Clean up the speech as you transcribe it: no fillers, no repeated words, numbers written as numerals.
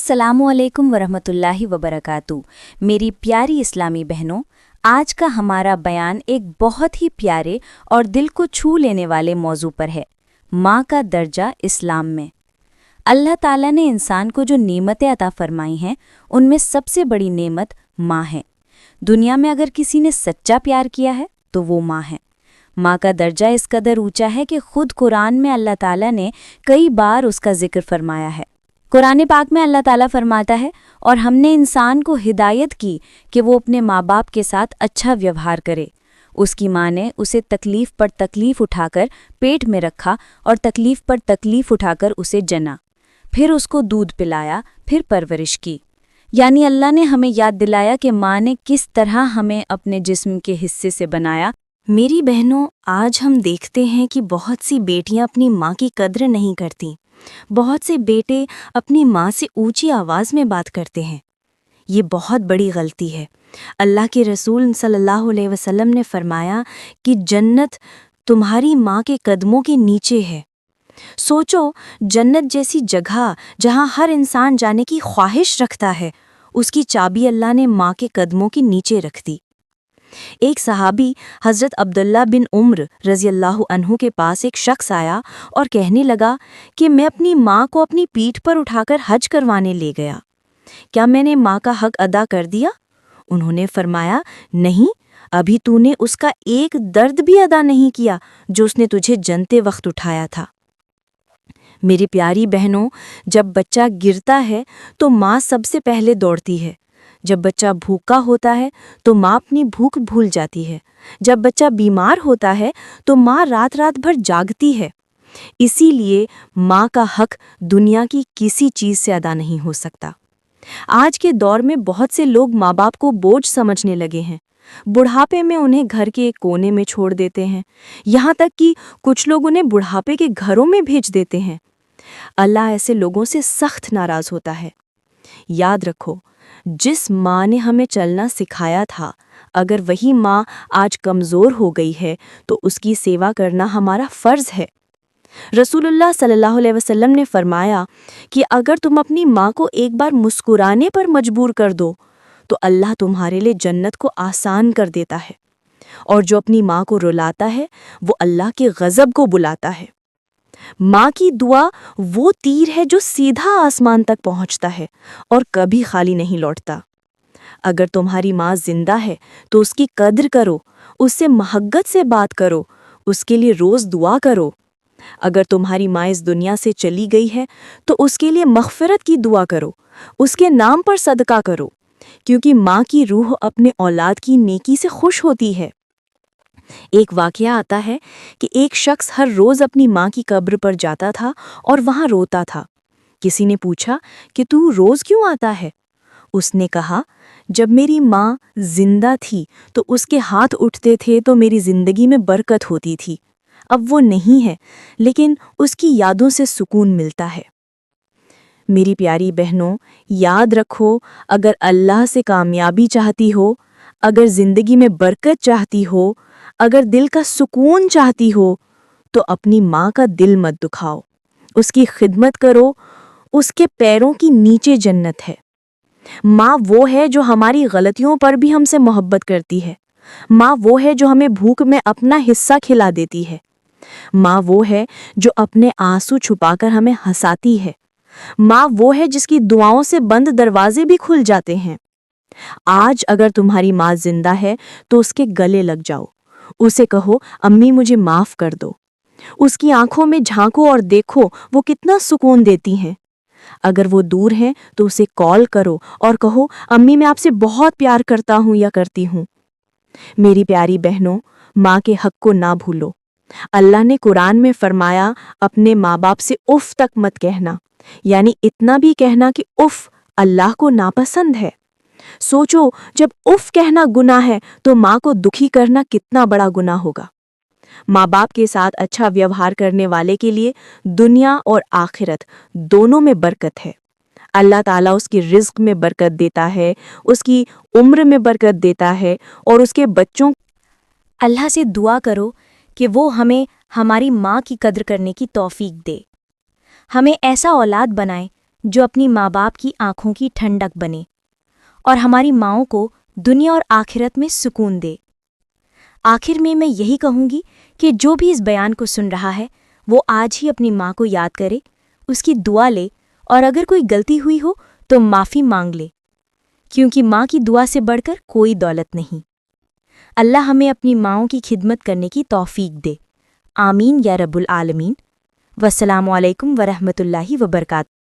अस्सलामुअलैकुम वरहमतुल्लाहि वबरकातुहू। मेरी प्यारी इस्लामी बहनों, आज का हमारा बयान एक बहुत ही प्यारे और दिल को छू लेने वाले मौजू पर है, माँ का दर्जा इस्लाम में। अल्लाह ताला ने इंसान को जो नेमतें अता फरमाई हैं, उनमें सबसे बड़ी नेमत माँ है। दुनिया में अगर किसी ने सच्चा प्यार किया है तो वो माँ है। माँ का दर्जा इस कदर ऊंचा है कि खुद कुरान में अल्लाह ताला ने कई बार उसका जिक्र फरमाया है। कुरान पाक में अल्लाह ताला फरमाता है, और हमने इंसान को हिदायत की कि वो अपने माँ बाप के साथ अच्छा व्यवहार करे। उसकी माँ ने उसे तकलीफ़ पर तकलीफ़ उठाकर पेट में रखा और तकलीफ़ पर तकलीफ़ उठाकर उसे जना, फिर उसको दूध पिलाया, फिर परवरिश की। यानी अल्लाह ने हमें याद दिलाया कि माँ ने किस तरह हमें अपने जिस्म के हिस्से से बनाया। मेरी बहनों, आज हम देखते हैं कि बहुत सी बेटियां अपनी माँ की कद्र नहीं करती। बहुत से बेटे अपनी माँ से ऊंची आवाज़ में बात करते हैं। ये बहुत बड़ी गलती है। अल्लाह के रसूल सल्लल्लाहु अलैहि वसल्लम ने फरमाया कि जन्नत तुम्हारी माँ के कदमों के नीचे है। सोचो, जन्नत जैसी जगह जहाँ हर इंसान जाने की ख्वाहिश रखता है, उसकी चाबी अल्लाह ने माँ के कदमों के नीचे रख दी। एक सहाबी हज़रत अब्दुल्ला बिन उम्र रज़ियल्लाहु अन्हु के पास एक शख्स आया और कहने लगा कि मैं अपनी माँ को अपनी पीठ पर उठाकर हज करवाने ले गया। क्या मैंने माँ का हक अदा कर दिया? उन्होंने फरमाया, नहीं, अभी तूने उसका एक दर्द भी अदा नहीं किया जो उसने तुझे जनते वक्त उठाया था। मेरी प्यारी बहनों, जब बच्चा गिरता है तो माँ सबसे पहले दौड़ती है। जब बच्चा भूखा होता है तो माँ अपनी भूख भूल जाती है। जब बच्चा बीमार होता है तो माँ रात रात भर जागती है। इसीलिए माँ का हक दुनिया की किसी चीज़ से अदा नहीं हो सकता। आज के दौर में बहुत से लोग माँ बाप को बोझ समझने लगे हैं। बुढ़ापे में उन्हें घर के एक कोने में छोड़ देते हैं। यहाँ तक कि कुछ लोग उन्हें बुढ़ापे के घरों में भेज देते हैं। अल्लाह ऐसे लोगों से सख्त नाराज़ होता है। याद रखो, जिस माँ ने हमें चलना सिखाया था, अगर वही माँ आज कमज़ोर हो गई है तो उसकी सेवा करना हमारा फ़र्ज़ है। रसूलुल्लाह सल्लल्लाहु अलैहि वसल्लम ने फरमाया कि अगर तुम अपनी माँ को एक बार मुस्कुराने पर मजबूर कर दो तो अल्लाह तुम्हारे लिए जन्नत को आसान कर देता है, और जो अपनी माँ को रुलाता है वो अल्लाह के गज़ब को बुलाता है। माँ की दुआ वो तीर है जो सीधा आसमान तक पहुँचता है और कभी खाली नहीं लौटता। अगर तुम्हारी माँ जिंदा है तो उसकी कद्र करो, उससे महब्बत से बात करो, उसके लिए रोज़ दुआ करो। अगर तुम्हारी माँ इस दुनिया से चली गई है तो उसके लिए मग़फ़िरत की दुआ करो, उसके नाम पर सदका करो, क्योंकि माँ की रूह अपने औलाद की नेकी से खुश होती है। एक वाक़या आता है कि एक शख्स हर रोज़ अपनी माँ की कब्र पर जाता था और वहाँ रोता था। किसी ने पूछा कि तू रोज़ क्यों आता है? उसने कहा, जब मेरी माँ जिंदा थी तो उसके हाथ उठते थे तो मेरी ज़िंदगी में बरकत होती थी। अब वो नहीं है, लेकिन उसकी यादों से सुकून मिलता है। मेरी प्यारी बहनों, याद रखो, अगर अल्लाह से कामयाबी चाहती हो, अगर ज़िंदगी में बरकत चाहती हो, अगर दिल का सुकून चाहती हो, तो अपनी माँ का दिल मत दुखाओ, उसकी खिदमत करो। उसके पैरों की नीचे जन्नत है। माँ वो है जो हमारी गलतियों पर भी हमसे मोहब्बत करती है। माँ वो है जो हमें भूख में अपना हिस्सा खिला देती है। माँ वो है जो अपने आंसू छुपाकर हमें हंसाती है। माँ वो है जिसकी दुआओं से बंद दरवाजे भी खुल जाते हैं। आज अगर तुम्हारी माँ जिंदा है तो उसके गले लग जाओ, उसे कहो, अम्मी मुझे माफ़ कर दो। उसकी आंखों में झांको और देखो वो कितना सुकून देती हैं। अगर वो दूर हैं तो उसे कॉल करो और कहो, अम्मी मैं आपसे बहुत प्यार करता हूँ या करती हूँ। मेरी प्यारी बहनों, माँ के हक को ना भूलो। अल्लाह ने कुरान में फरमाया, अपने माँ बाप से उफ़ तक मत कहना, यानी इतना भी कहना कि उफ़ अल्लाह को नापसंद है। सोचो, जब उफ़ कहना गुनाह है तो माँ को दुखी करना कितना बड़ा गुनाह होगा। माँ बाप के साथ अच्छा व्यवहार करने वाले के लिए दुनिया और आखिरत दोनों में बरकत है। अल्लाह ताला उसकी रिज़्क़ में बरकत देता है, उसकी उम्र में बरकत देता है और उसके बच्चों। अल्लाह से दुआ करो कि वो हमें हमारी माँ की कद्र करने की तौफीक दे। हमें ऐसा औलाद बनाए جو اپنی ماں باپ کی آنکھوں کی ٹھنڈک بنے اور ہماری ماؤں کو دنیا اور آخرت میں سکون دے۔ آخر میں یہی کہوں گی کہ جو بھی اس بیان کو سن رہا ہے وہ آج ہی اپنی ماں کو یاد کرے، اس کی دعا لے، اور اگر کوئی غلطی ہوئی ہو تو معافی مانگ لے، کیونکہ ماں کی دعا سے بڑھ کر کوئی دولت نہیں۔ اللہ ہمیں اپنی ماؤں کی خدمت کرنے کی توفیق دے، آمین یا رب العالمین۔ والسلام علیکم ورحمۃ اللہ وبرکاتہ۔